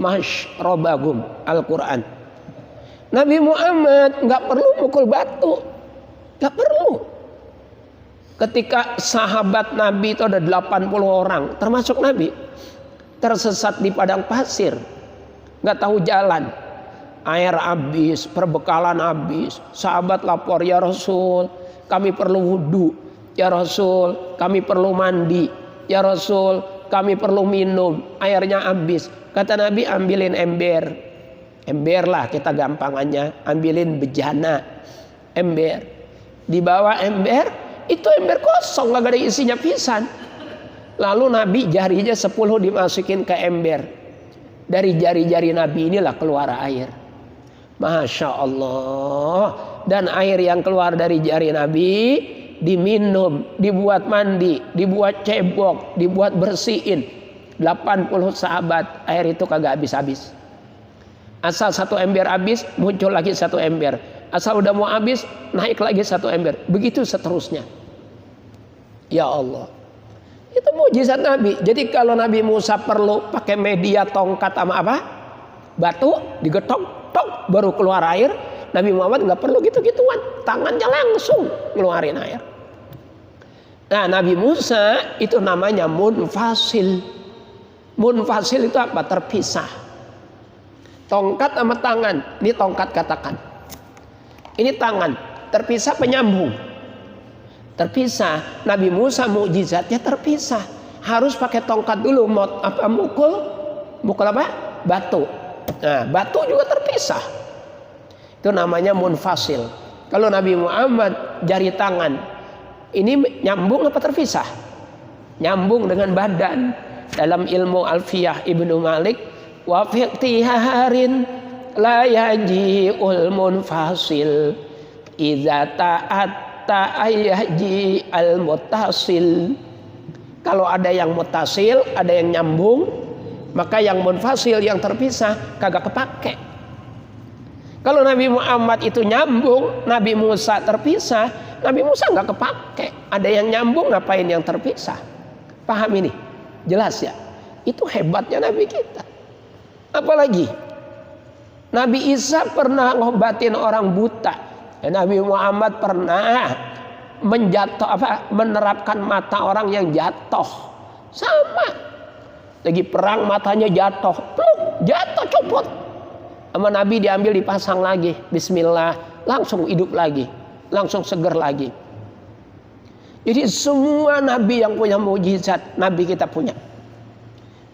mashrabahum. Al-Quran. Nabi Muhammad nggak perlu mukul batu, nggak perlu. Ketika sahabat Nabi itu ada 80 orang, termasuk Nabi, tersesat di padang pasir, nggak tahu jalan, air habis, perbekalan habis. Sahabat lapor, ya Rasul, kami perlu wudhu. Ya Rasul, kami perlu mandi. Ya Rasul, kami perlu minum. Airnya habis. Kata Nabi, ambilin ember. Ember lah kita gampangannya, ambilin bejana, ember. Dibawa ember. Itu ember kosong, gak ada isinya pisan. Lalu Nabi jarinya 10 dimasukin ke ember. Dari jari-jari Nabi inilah keluar air. Masya Allah. Dan air yang keluar dari jari Nabi diminum, dibuat mandi, dibuat cebok, dibuat bersihin. 80 sahabat, air itu kagak habis-habis. Asal satu ember habis, muncul lagi satu ember. Asal udah mau habis, naik lagi satu ember. Begitu seterusnya. Ya Allah, itu mujizat Nabi. Jadi kalau Nabi Musa perlu pakai media tongkat sama apa? Batu, digetok, tok, baru keluar air. Nabi Muhammad nggak perlu gitu-gituan, tangannya langsung ngeluarin air. Nah, Nabi Musa itu namanya munfasil. Munfasil itu apa? Terpisah. Tongkat sama tangan, ini tongkat katakan. Ini tangan, terpisah penyambung. Terpisah. Nabi Musa mukjizatnya terpisah. Harus pakai tongkat dulu, mukul apa? Batu. Nah, batu juga terpisah. Itu namanya munfasil. Kalau Nabi Muhammad jari tangan, ini nyambung apa terpisah? Nyambung dengan badan. Dalam ilmu Alfiyah Ibnu Malik, wa fiqtiharin la yaji'ul munfasil idza ta'at ta'ayyaji al-muttasil. Kalau ada yang muttasil, ada yang nyambung, maka yang munfasil, yang terpisah kagak kepake. Kalau Nabi Muhammad itu nyambung, Nabi Musa terpisah, Nabi Musa nggak kepake. Ada yang nyambung, ngapain yang terpisah? Paham ini? Jelas ya? Itu hebatnya Nabi kita. Apalagi Nabi Isa pernah ngobatin orang buta. Nabi Muhammad pernah menerapkan mata orang yang jatuh. Sama. Lagi perang matanya jatuh. Pluk, jatuh copot. Sama Nabi diambil dipasang lagi. Bismillah. Langsung hidup lagi. Langsung seger lagi. Jadi semua Nabi yang punya mujizat, Nabi kita punya.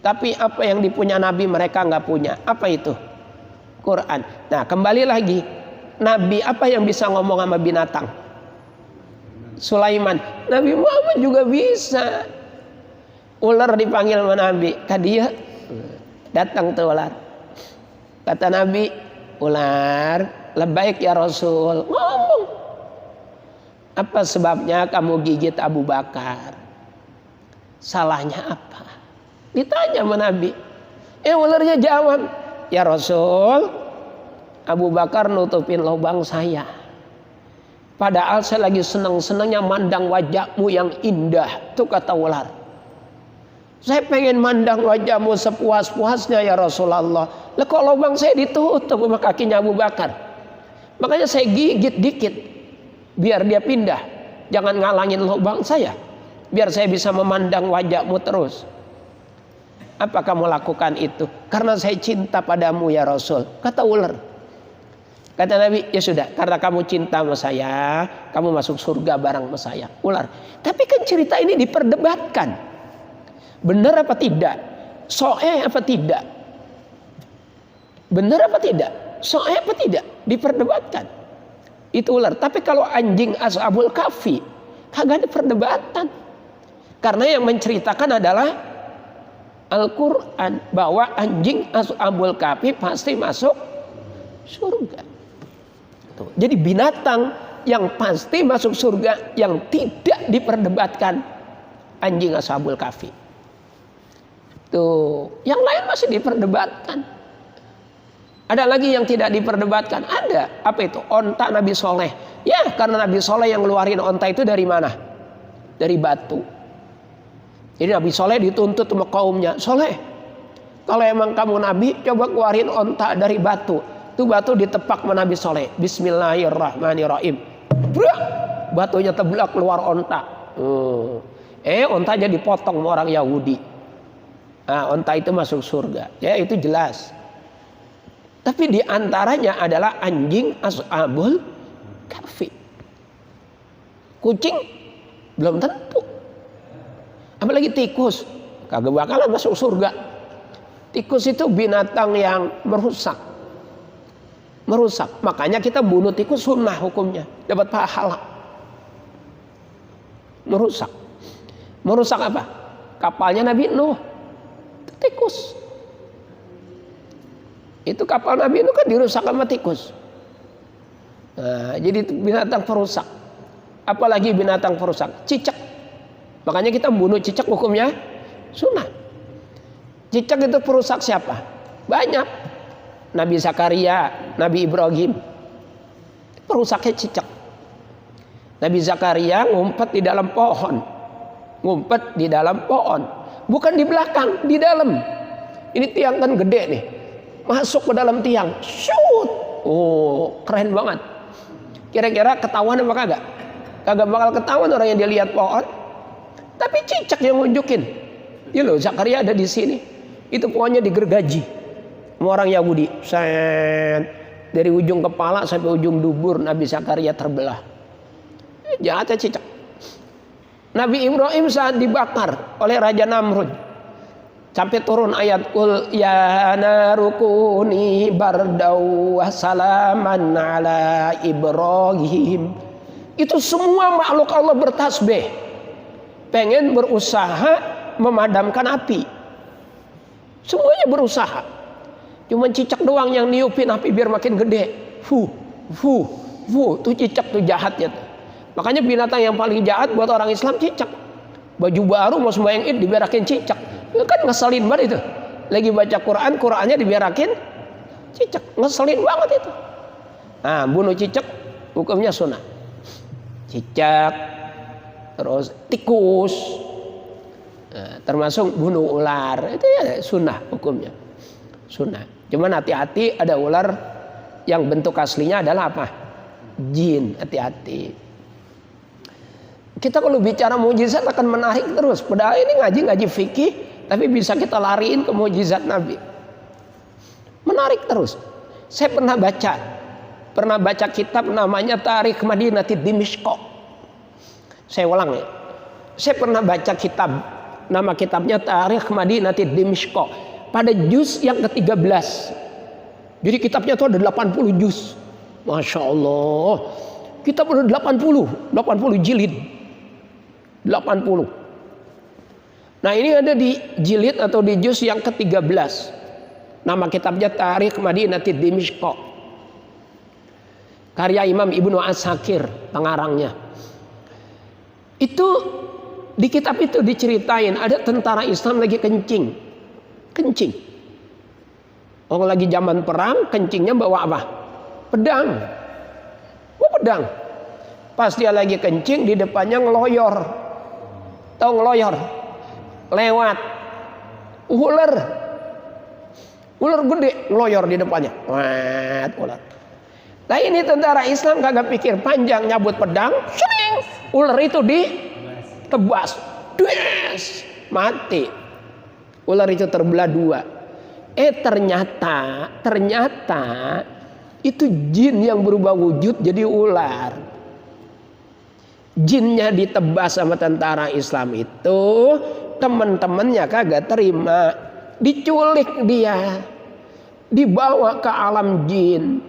Tapi apa yang dipunya Nabi mereka nggak punya. Apa itu? Quran. Nah, kembali lagi. Nabi apa yang bisa ngomong sama binatang? Sulaiman. Nabi Muhammad juga bisa. Ular dipanggil sama Nabi. Kadia datang tuh ular. Kata Nabi, ular, labbaik ya Rasul. Ngomong. Apa sebabnya kamu gigit Abu Bakar? Salahnya apa? Ditanya sama Nabi. Ularnya jawab, ya Rasul, Abu Bakar nutupin lubang saya. Padahal saya lagi senang-senangnya mandang wajahmu yang indah. Itu kata ular. Saya pengen mandang wajahmu sepuas-puasnya ya Rasulullah. Lah kok lubang saya ditutup sama kakinya Abu Bakar? Makanya saya gigit dikit. Biar dia pindah. Jangan ngalangin lubang saya. Biar saya bisa memandang wajahmu terus. Apa kamu lakukan itu? Karena saya cinta padamu ya Rasul. Kata ular. Kata Nabi, ya sudah, karena kamu cinta sama saya, kamu masuk surga bareng sama saya. Ular. Tapi kan cerita ini diperdebatkan. Benar apa tidak? Soeh apa tidak? Benar apa tidak? Soeh apa tidak? Diperdebatkan. Itu ular. Tapi kalau anjing Ashabul Kahfi, kagak ada perdebatan. Karena yang menceritakan adalah Al-Quran. Bahwa anjing Ashabul Kahfi pasti masuk surga. Jadi binatang yang pasti masuk surga yang tidak diperdebatkan anjing Ashabul Kahfi. Tuh, yang lain masih diperdebatkan. Ada lagi yang tidak diperdebatkan. Ada. Apa itu? Onta Nabi Soleh. Ya, karena Nabi Soleh yang ngeluarin onta itu dari mana? Dari batu. Jadi Nabi Soleh dituntut sama kaumnya. Soleh, kalau emang kamu Nabi, coba keluarin onta dari batu. Itu batu ditepak sama Nabi Soleh. Bismillahirrahmanirrahim. Brak! Batunya teblak keluar onta. Ontanya dipotong sama orang Yahudi. Nah, onta itu masuk surga. Ya, itu jelas. Tapi diantaranya adalah anjing Ashabul Kahfi. Kucing belum tentu. Apalagi tikus. Kagak bakalan masuk surga. Tikus itu binatang yang merusak. Makanya kita bunuh tikus sunnah hukumnya, dapat pahala. Merusak apa? Kapalnya Nabi Nuh, tikus. Itu kapal Nabi Nuh kan dirusak sama tikus. Nah, jadi binatang perusak. Apalagi binatang perusak, cicak. Makanya kita bunuh cicak hukumnya sunnah. Cicak itu perusak siapa? Banyak. Nabi Zakaria, Nabi Ibrahim, perusaknya cicak. Nabi Zakaria ngumpet di dalam pohon, bukan di belakang, di dalam. Ini tiang kan gede nih, masuk ke dalam tiang, shoot, keren banget. Kira-kira ketahuan apa kagak? Kagak bakal ketahuan orang yang dia lihat pohon, tapi cicak yang nunjukin. Ya loh, Zakaria ada di sini. Itu pohonnya digergaji. Orang Yahudi, dari ujung kepala sampai ujung dubur Nabi Zakaria terbelah. Jahatnya cicak. Nabi Ibrahim saat dibakar oleh Raja Namrud, sampai turun ayat Qul ya narukuni bardau wa salaman ala Ibrahim. Itu semua makhluk Allah bertasbih, pengen berusaha memadamkan api. Semuanya berusaha. Cuman cicak doang yang niupin api biar makin gede. Tuh cicak tuh jahatnya tuh. Makanya binatang yang paling jahat buat orang Islam cicak. Baju baru mau sembahyang Id diberakin cicak. Itu kan ngeselin banget itu. Lagi baca Quran, Qurannya diberakin cicak. Ngeselin banget itu. Nah, bunuh cicak hukumnya sunnah. Cicak, terus tikus, termasuk bunuh ular, itu ya sunnah hukumnya. Sunnah. Cuman hati-hati, ada ular yang bentuk aslinya adalah apa? Jin. Hati-hati. Kita kalau bicara mukjizat akan menarik terus. Padahal ini ngaji fikih, tapi bisa kita lariin ke mukjizat Nabi. Menarik terus. Saya pernah baca kitab namanya Tarikh Madinati Dimishq. Saya ulang ya. Saya pernah baca kitab, nama kitabnya Tarikh Madinati Dimishq. Pada juz yang ke-13. Jadi kitabnya itu ada 80 juz. Masya Allah. Kitab ada 80 jilid. 80. Nah, ini ada di jilid atau di juz yang ke-13. Nama kitabnya Tarikh Madinati Dimishq. Karya Imam Ibnu Asakir pengarangnya. Itu di kitab itu diceritain ada tentara Islam lagi kencing. Orang lagi zaman perang, kencingnya bawa apa? Pedang. Pedang. Pas dia lagi kencing, di depannya ngeloyor. Tahu ngeloyor? Lewat ular gede ngeloyor di depannya. Ular. Nah ini tentara Islam kagak pikir panjang, nyabut pedang, sering ular itu ditebas, mati. Ular itu terbelah dua. Ternyata itu jin yang berubah wujud jadi ular. Jinnya ditebas sama tentara Islam itu, teman-temannya kagak terima, diculik dia, dibawa ke alam jin.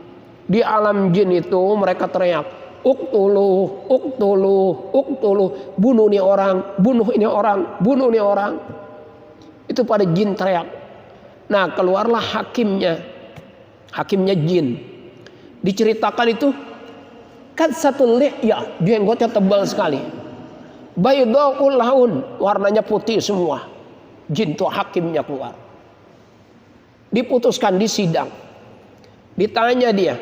Di alam jin itu mereka teriak, uktulu, bunuh ini orang. Itu pada jin teriak. Nah keluarlah hakimnya jin. Diceritakan itu kan satu lihya, jenggotnya tebal sekali. Baydaul laun, warnanya putih semua. Jin itu hakimnya keluar. Diputuskan di sidang. Ditanya dia,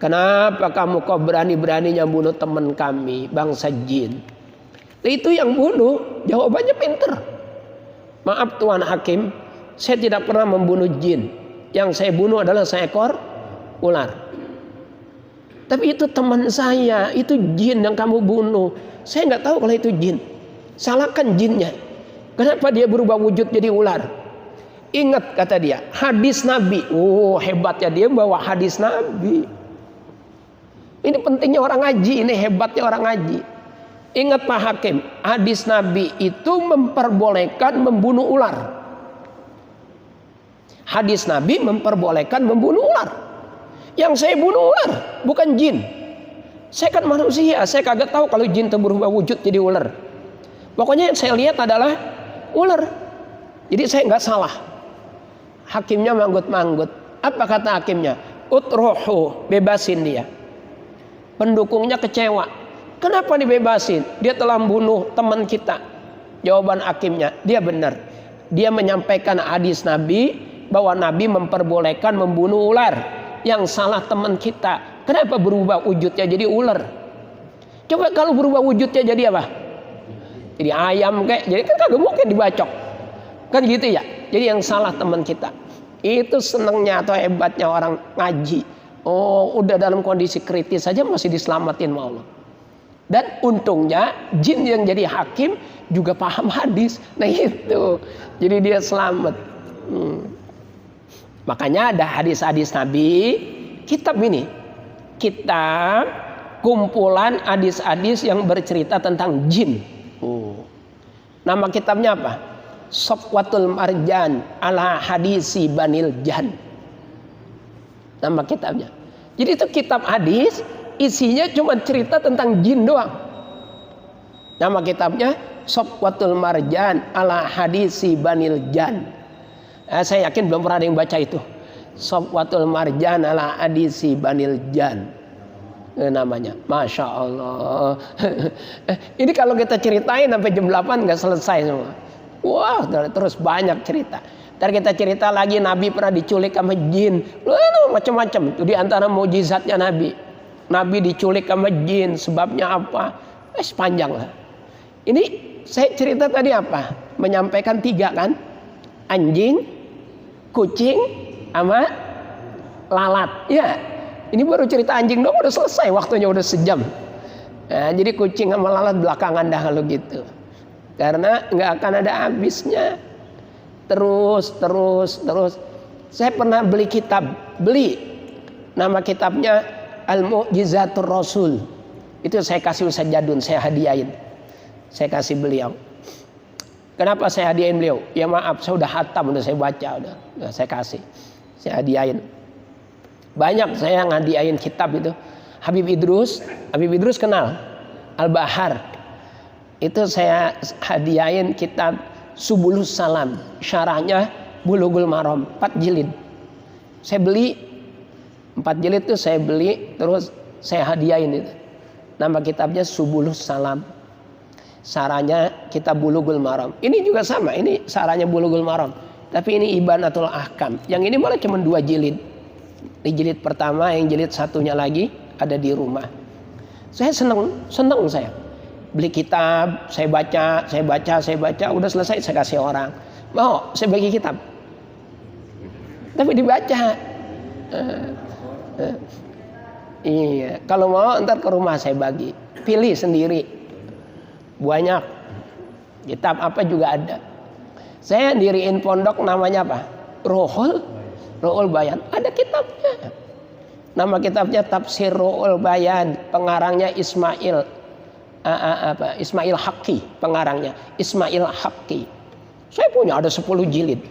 kenapa kamu kok berani-beraninya bunuh teman kami, bangsa jin? Itu yang bunuh, jawabannya pinter. Maaf Tuan Hakim, saya tidak pernah membunuh jin. Yang saya bunuh adalah seekor ular. Tapi itu teman saya, itu jin yang kamu bunuh. Saya nggak tahu kalau itu jin. Salahkan jinnya. Kenapa dia berubah wujud jadi ular? Ingat kata dia, hadis Nabi. Oh hebatnya dia bawa hadis Nabi. Ini pentingnya orang ngaji, ini hebatnya orang ngaji. Ingat Pak Hakim, hadis Nabi itu memperbolehkan membunuh ular. Hadis Nabi memperbolehkan membunuh ular. Yang saya bunuh ular, bukan jin. Saya kan manusia, saya kagak tahu kalau jin itu berubah wujud jadi ular. Pokoknya yang saya lihat adalah ular. Jadi saya nggak salah. Hakimnya manggut-manggut. Apa kata hakimnya? Utruhu, bebasin dia. Pendukungnya kecewa. Kenapa dibebasin? Dia telah membunuh teman kita. Jawaban hakimnya, dia benar. Dia menyampaikan hadis Nabi bahwa Nabi memperbolehkan membunuh ular. Yang salah teman kita. Kenapa berubah wujudnya jadi ular? Coba kalau berubah wujudnya jadi apa? Jadi ayam kayak, jadi kan kagak mungkin dibacok. Kan gitu ya. Jadi yang salah teman kita. Itu senengnya atau hebatnya orang ngaji. Oh, udah dalam kondisi kritis saja masih diselamatin sama Allah. Dan untungnya jin yang jadi hakim juga paham hadis. Nah itu. Jadi dia selamat. Makanya ada hadis-hadis Nabi. Kitab ini, kitab kumpulan hadis-hadis yang bercerita tentang jin. Nama kitabnya apa? Safwatul Marjan ala hadisi Banil Jan. Nama kitabnya. Jadi itu kitab hadis, isinya cuma cerita tentang jin doang. Nama kitabnya Safwatul Marjan ala hadisi Banil Jan. Saya yakin belum pernah ada yang baca itu. Safwatul Marjan ala hadisi Banil Jan. Namanya, Masya Allah. Ini kalau kita ceritain sampai jam 8 nggak selesai semua. Wah, terus banyak cerita. Ntar kita cerita lagi Nabi pernah diculik sama jin. Macam-macam. Itu di antara mukjizatnya Nabi. Nabi diculik sama jin. Sebabnya apa? Sepanjang lah. Ini saya cerita tadi apa? Menyampaikan 3 kan? Anjing, kucing, sama lalat. Ya. Ini baru cerita anjing dong, udah selesai, waktunya udah sejam. Nah, jadi kucing sama lalat belakangan dah kalau gitu. Karena nggak akan ada habisnya. Terus. Saya pernah beli kitab, nama kitabnya Al-Mu'jizatur Rasul. Itu saya kasih Ustaz Jadun, saya hadiahin. Saya kasih beliau. Kenapa saya hadiahin beliau? Ya maaf, saya udah hatam, udah saya baca, udah saya kasih. Saya hadiahin. Banyak saya ngadiain kitab itu. Habib Idrus kenal Al-Bahar. Itu saya hadiahin kitab Subulus Salam, syarahnya Bulughul Maram 4 jilid. Saya beli 4 jilid tuh, saya beli terus saya hadiahin itu. Nama kitabnya Subulus Salam. Saranya kitab Bulughul Maram. Ini juga sama, ini saranya Bulughul Maram. Tapi ini Ibanatul Ahkam. Yang ini malah cuma 2 jilid. Di jilid pertama, yang jilid satunya lagi ada di rumah. Saya seneng saya. Beli kitab, saya baca, udah selesai saya kasih orang. Mau, saya bagi kitab. Tapi dibaca. Iya, kalau mau ntar ke rumah saya bagi. Pilih sendiri. Banyak. Kitab apa juga ada. Saya diriin pondok namanya apa? Ruhul Bayan. Ada kitabnya. Nama kitabnya Tafsir Ruhul Bayan. Pengarangnya Ismail Haqqi. Pengarangnya Ismail Haqqi. Saya punya ada 10 jilid.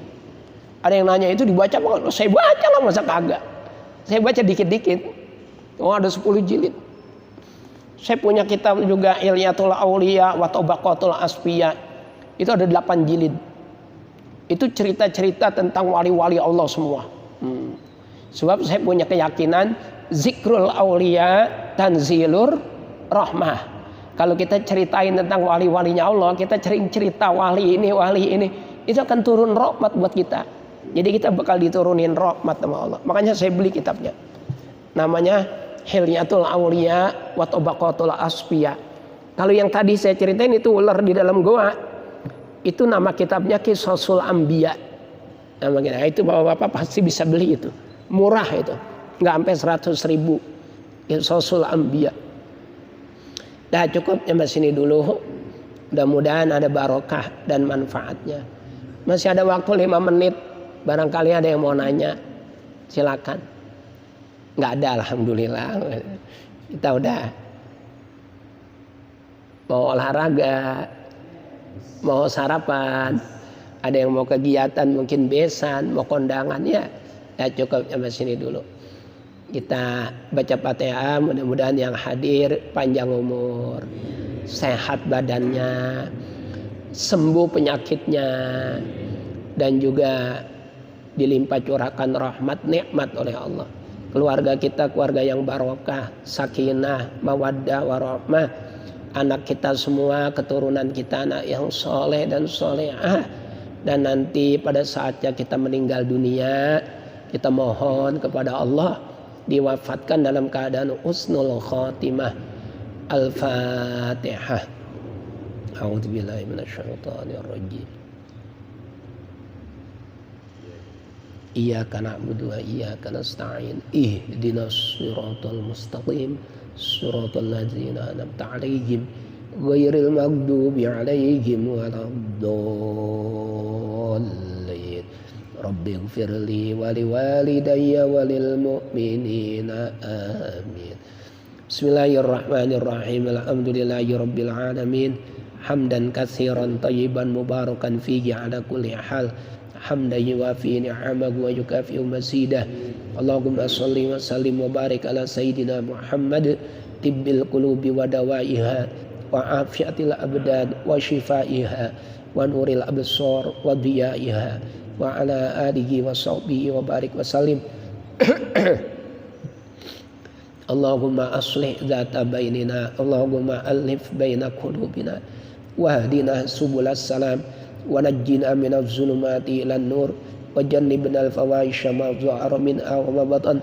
Ada yang nanya itu dibaca apa? Saya baca lah, masa kagak. Saya baca dikit-dikit. Oh, ada 10 jilid. Saya punya kitab juga Hilyatul Auliya wa Tabaqatul Asfiya. Itu ada 8 jilid. Itu cerita-cerita tentang wali-wali Allah semua. Sebab saya punya keyakinan zikrul auliya tanzilur rahmah. Kalau kita ceritain tentang wali-walinya Allah, kita cerita wali ini, itu akan turun rahmat buat kita. Jadi kita bakal diturunin rahmat sama Allah. Makanya saya beli kitabnya. Namanya Hilyatul Auliya wa Tabaqatul Asfiya. Kalau yang tadi saya ceritain itu ular di dalam goa. Itu nama kitabnya Qisasul Anbiya. Nama kita. Itu bapak-bapak pasti bisa beli itu. Murah itu. Nggak sampai 100.000. Qisasul Anbiya. Nah, cukup sampai sini dulu. Mudah-mudahan ada barokah dan manfaatnya. Masih ada waktu 5 menit. Barangkali ada yang mau nanya. Silakan. Nggak ada, alhamdulillah. Kita udah mau olahraga, mau sarapan, ada yang mau kegiatan mungkin besan, mau kondangan, ya cukup sampai sini dulu. Kita baca Fatihah, mudah-mudahan yang hadir panjang umur, sehat badannya, sembuh penyakitnya, dan juga dilimpah curahkan rahmat nikmat oleh Allah. Keluarga kita keluarga yang barokah, sakinah, mawaddah, warahmah. Anak kita semua, keturunan kita anak yang soleh dan solehah. Dan nanti pada saatnya kita meninggal dunia, kita mohon kepada Allah diwafatkan dalam keadaan husnul khatimah. Al-Fatihah. A'udzubillahi minasyaitonirrajim. Iyyaka na'budu wa iyyaka nasta'in. Ihdinas siratal mustaqim. Siratal ladzina an'amta 'alaihim ghairil maghdubi 'alaihim waladdallin. Rabbighfirli wa liwalidayya wa lil mu'minina amin. Bismillahirrahmanirrahim. Alhamdulillahirabbil alamin. Hamdan katsiran thayyiban mubarakan fihi 'ala kulli hal. Hamdan yuwafi ni'amahu wa yukafi'u mazidah. Allahumma shalli wa sallim wa barik ala sayyidina Muhammad tibbil qulubi wa dawaiha wa afiatil abdan wa shifaiha wa nuril absar wa diyaiha wa ala alihi wa sahbihi wa barik wa sallim. Allahumma aslih dzata bainina, Allahumma alif baina qulubina wahdina subulas salam wa najjina minadh dhulumati ilan nur wa jannibna al-fawahisha ma dhahara minha wa ma batan.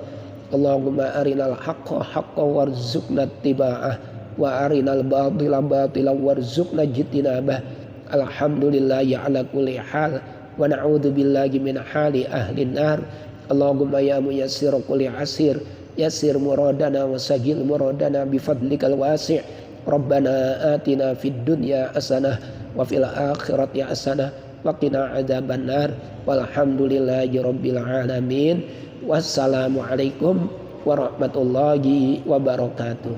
Allahumma arinal haqqa haqqan warzuqna ittiba'ah wa arinal batila batilan warzuqna ijtinabah. Alhamdulillahi ala kulli hal wa na'udzu billahi min hali ahli nar. Allahumma ya muyassir kulli asir yassir muradana wa sagil muradana bifadlikal wasi'. Rabbana atina fid dunya hasanah wa fil akhirati hasanah wa qina adzaban nar. Walhamdulillahi rabbil alamin. Wassalamualaikum warahmatullahi wabarakatuh.